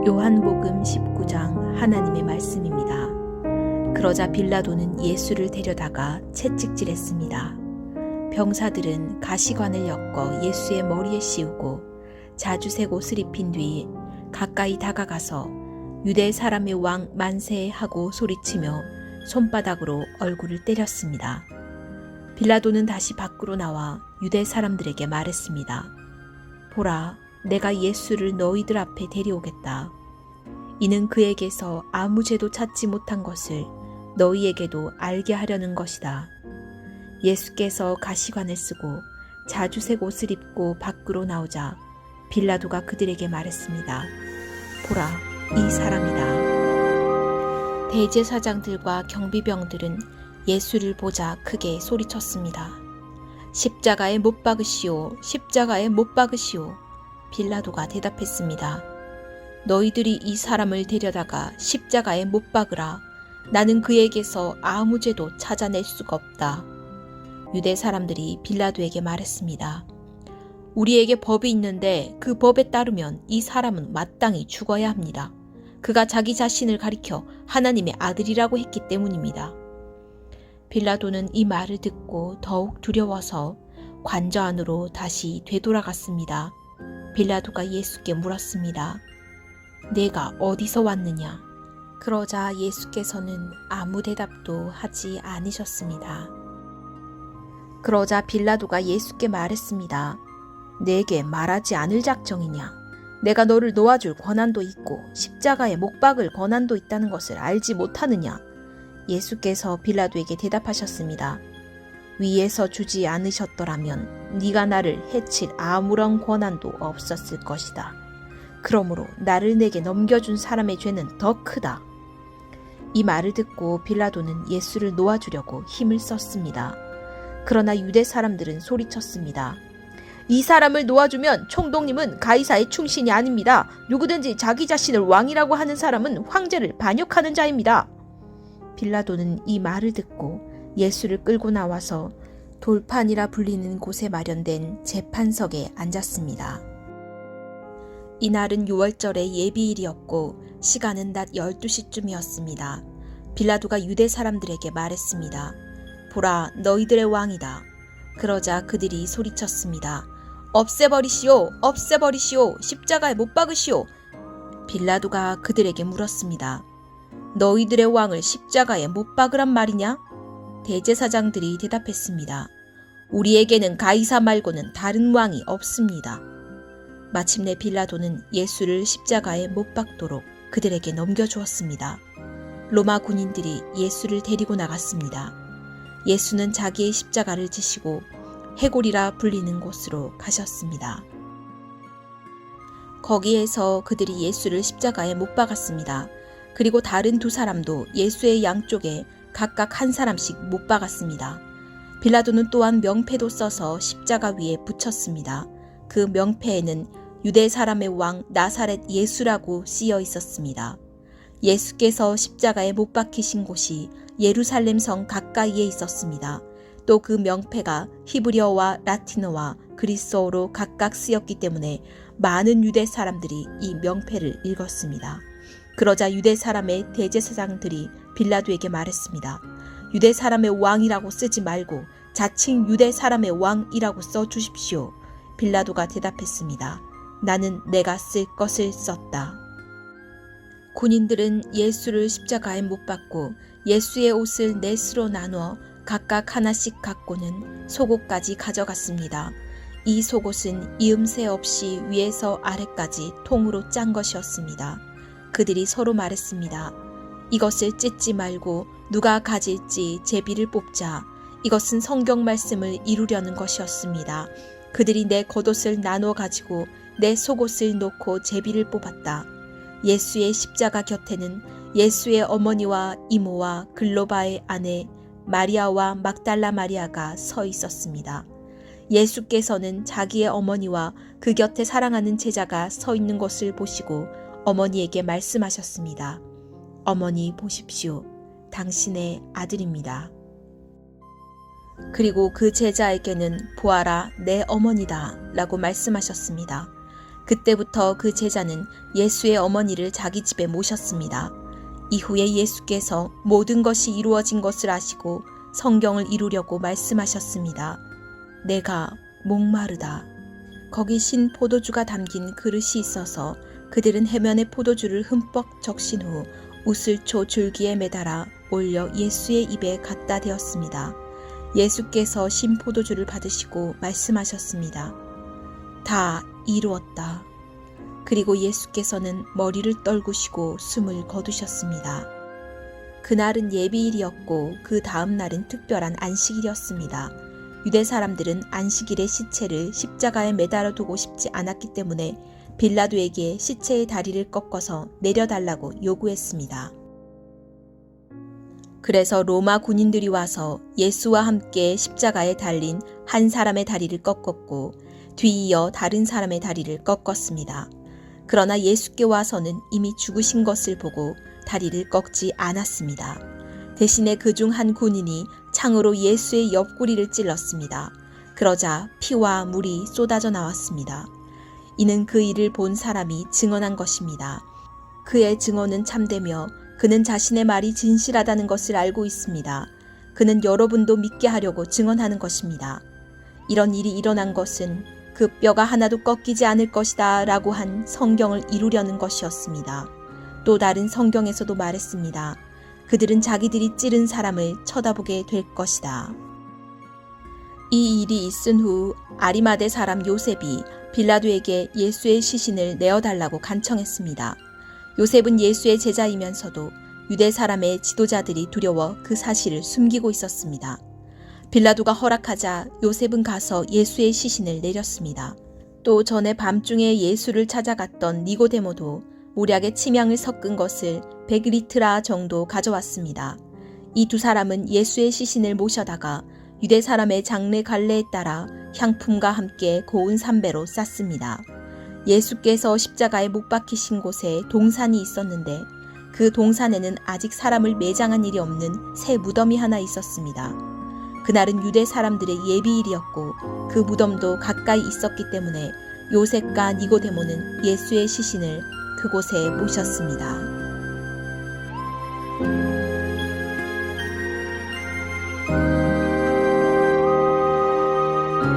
요한복음 19장 하나님의 말씀입니다. 그러자 빌라도는 예수를 데려다가 채찍질했습니다. 병사들은 가시관을 엮어 예수의 머리에 씌우고 자주색 옷을 입힌 뒤 가까이 다가가서 유대 사람의 왕 만세 하고 소리치며 손바닥으로 얼굴을 때렸습니다. 빌라도는 다시 밖으로 나와 유대 사람들에게 말했습니다. 보라, 내가 예수를 너희들 앞에 데려오겠다. 이는 그에게서 아무 죄도 찾지 못한 것을 너희에게도 알게 하려는 것이다. 예수께서 가시관을 쓰고 자주색 옷을 입고 밖으로 나오자 빌라도가 그들에게 말했습니다. 보라, 이 사람이다. 대제사장들과 경비병들은 예수를 보자 크게 소리쳤습니다. 십자가에 못 박으시오, 십자가에 못 박으시오. 빌라도가 대답했습니다. 너희들이 이 사람을 데려다가 십자가에 못 박으라. 나는 그에게서 아무 죄도 찾아낼 수가 없다. 유대 사람들이 빌라도에게 말했습니다. 우리에게 법이 있는데 그 법에 따르면 이 사람은 마땅히 죽어야 합니다. 그가 자기 자신을 가리켜 하나님의 아들이라고 했기 때문입니다. 빌라도는 이 말을 듣고 더욱 두려워서 관저 안으로 다시 되돌아갔습니다. 빌라도가 예수께 물었습니다. 내가 어디서 왔느냐? 그러자 예수께서는 아무 대답도 하지 않으셨습니다. 그러자 빌라도가 예수께 말했습니다. 내게 말하지 않을 작정이냐? 내가 너를 놓아줄 권한도 있고 십자가에 못 박을 권한도 있다는 것을 알지 못하느냐? 예수께서 빌라도에게 대답하셨습니다. 위에서 주지 않으셨더라면 네가 나를 해칠 아무런 권한도 없었을 것이다. 그러므로 나를 내게 넘겨준 사람의 죄는 더 크다. 이 말을 듣고 빌라도는 예수를 놓아주려고 힘을 썼습니다. 그러나 유대 사람들은 소리쳤습니다. 이 사람을 놓아주면 총독님은 가이사의 충신이 아닙니다. 누구든지 자기 자신을 왕이라고 하는 사람은 황제를 반역하는 자입니다. 빌라도는 이 말을 듣고 예수를 끌고 나와서 돌판이라 불리는 곳에 마련된 재판석에 앉았습니다. 이날은 6월절의 예비일이었고 시간은 낮 12시쯤이었습니다. 빌라도가 유대 사람들에게 말했습니다. 보라, 너희들의 왕이다. 그러자 그들이 소리쳤습니다. 없애버리시오, 없애버리시오, 십자가에 못 박으시오. 빌라도가 그들에게 물었습니다. 너희들의 왕을 십자가에 못 박으란 말이냐? 대제사장들이 대답했습니다. 우리에게는 가이사 말고는 다른 왕이 없습니다. 마침내 빌라도는 예수를 십자가에 못 박도록 그들에게 넘겨주었습니다. 로마 군인들이 예수를 데리고 나갔습니다. 예수는 자기의 십자가를 지시고 해골이라 불리는 곳으로 가셨습니다. 거기에서 그들이 예수를 십자가에 못 박았습니다. 그리고 다른 두 사람도 예수의 양쪽에 각각 한 사람씩 못 박았습니다. 빌라도는 또한 명패도 써서 십자가 위에 붙였습니다. 그 명패에는 유대 사람의 왕 나사렛 예수라고 쓰여 있었습니다. 예수께서 십자가에 못 박히신 곳이 예루살렘 성 가까이에 있었습니다. 또 그 명패가 히브리어와 라틴어와 그리스어로 각각 쓰였기 때문에 많은 유대 사람들이 이 명패를 읽었습니다. 그러자 유대 사람의 대제사장들이 빌라도에게 말했습니다. 유대 사람의 왕이라고 쓰지 말고 자칭 유대 사람의 왕이라고 써주십시오. 빌라도가 대답했습니다. 나는 내가 쓸 것을 썼다. 군인들은 예수를 십자가에 못 박고 예수의 옷을 넷으로 나누어 각각 하나씩 갖고는 속옷까지 가져갔습니다. 이 속옷은 이음새 없이 위에서 아래까지 통으로 짠 것이었습니다. 그들이 서로 말했습니다. 이것을 찢지 말고 누가 가질지 제비를 뽑자. 이것은 성경 말씀을 이루려는 것이었습니다. 그들이 내 겉옷을 나눠 가지고 내 속옷을 놓고 제비를 뽑았다. 예수의 십자가 곁에는 예수의 어머니와 이모와 글로바의 아내 마리아와 막달라 마리아가 서 있었습니다. 예수께서는 자기의 어머니와 그 곁에 사랑하는 제자가 서 있는 것을 보시고 어머니에게 말씀하셨습니다. 어머니 보십시오. 당신의 아들입니다. 그리고 그 제자에게는 보아라 내 어머니다 라고 말씀하셨습니다. 그때부터 그 제자는 예수의 어머니를 자기 집에 모셨습니다. 이후에 예수께서 모든 것이 이루어진 것을 아시고 성경을 이루려고 말씀하셨습니다. 내가 목마르다. 거기 신 포도주가 담긴 그릇이 있어서 그들은 해면에 포도주를 흠뻑 적신 후 우슬초 줄기에 매달아 올려 예수의 입에 갖다 대었습니다. 예수께서 신 포도주를 받으시고 말씀하셨습니다. 다 이루었다. 그리고 예수께서는 머리를 떨구시고 숨을 거두셨습니다. 그날은 예비일이었고 그 다음 날은 특별한 안식일이었습니다. 유대 사람들은 안식일에 시체를 십자가에 매달아 두고 싶지 않았기 때문에 빌라도에게 시체의 다리를 꺾어서 내려달라고 요구했습니다. 그래서 로마 군인들이 와서 예수와 함께 십자가에 달린 한 사람의 다리를 꺾었고 뒤이어 다른 사람의 다리를 꺾었습니다. 그러나 예수께 와서는 이미 죽으신 것을 보고 다리를 꺾지 않았습니다. 대신에 그중 한 군인이 창으로 예수의 옆구리를 찔렀습니다. 그러자 피와 물이 쏟아져 나왔습니다. 이는 그 일을 본 사람이 증언한 것입니다. 그의 증언은 참되며 그는 자신의 말이 진실하다는 것을 알고 있습니다. 그는 여러분도 믿게 하려고 증언하는 것입니다. 이런 일이 일어난 것은 그 뼈가 하나도 꺾이지 않을 것이다 라고 한 성경을 이루려는 것이었습니다. 또 다른 성경에서도 말했습니다. 그들은 자기들이 찌른 사람을 쳐다보게 될 것이다. 이 일이 있은 후 아리마대 사람 요셉이 빌라도에게 예수의 시신을 내어달라고 간청했습니다. 요셉은 예수의 제자이면서도 유대 사람의 지도자들이 두려워 그 사실을 숨기고 있었습니다. 빌라도가 허락하자 요셉은 가서 예수의 시신을 내렸습니다. 또 전에 밤중에 예수를 찾아갔던 니고데모도 모략에 침향을 섞은 것을 100리트라 정도 가져왔습니다. 이 두 사람은 예수의 시신을 모셔다가 유대 사람의 장례 관례에 따라 향품과 함께 고운 삼배로 쌌습니다. 예수께서 십자가에 못 박히신 곳에 동산이 있었는데 그 동산에는 아직 사람을 매장한 일이 없는 새 무덤이 하나 있었습니다. 그날은 유대 사람들의 예비일이었고 그 무덤도 가까이 있었기 때문에 요셉과 니고데모는 예수의 시신을 그곳에 모셨습니다.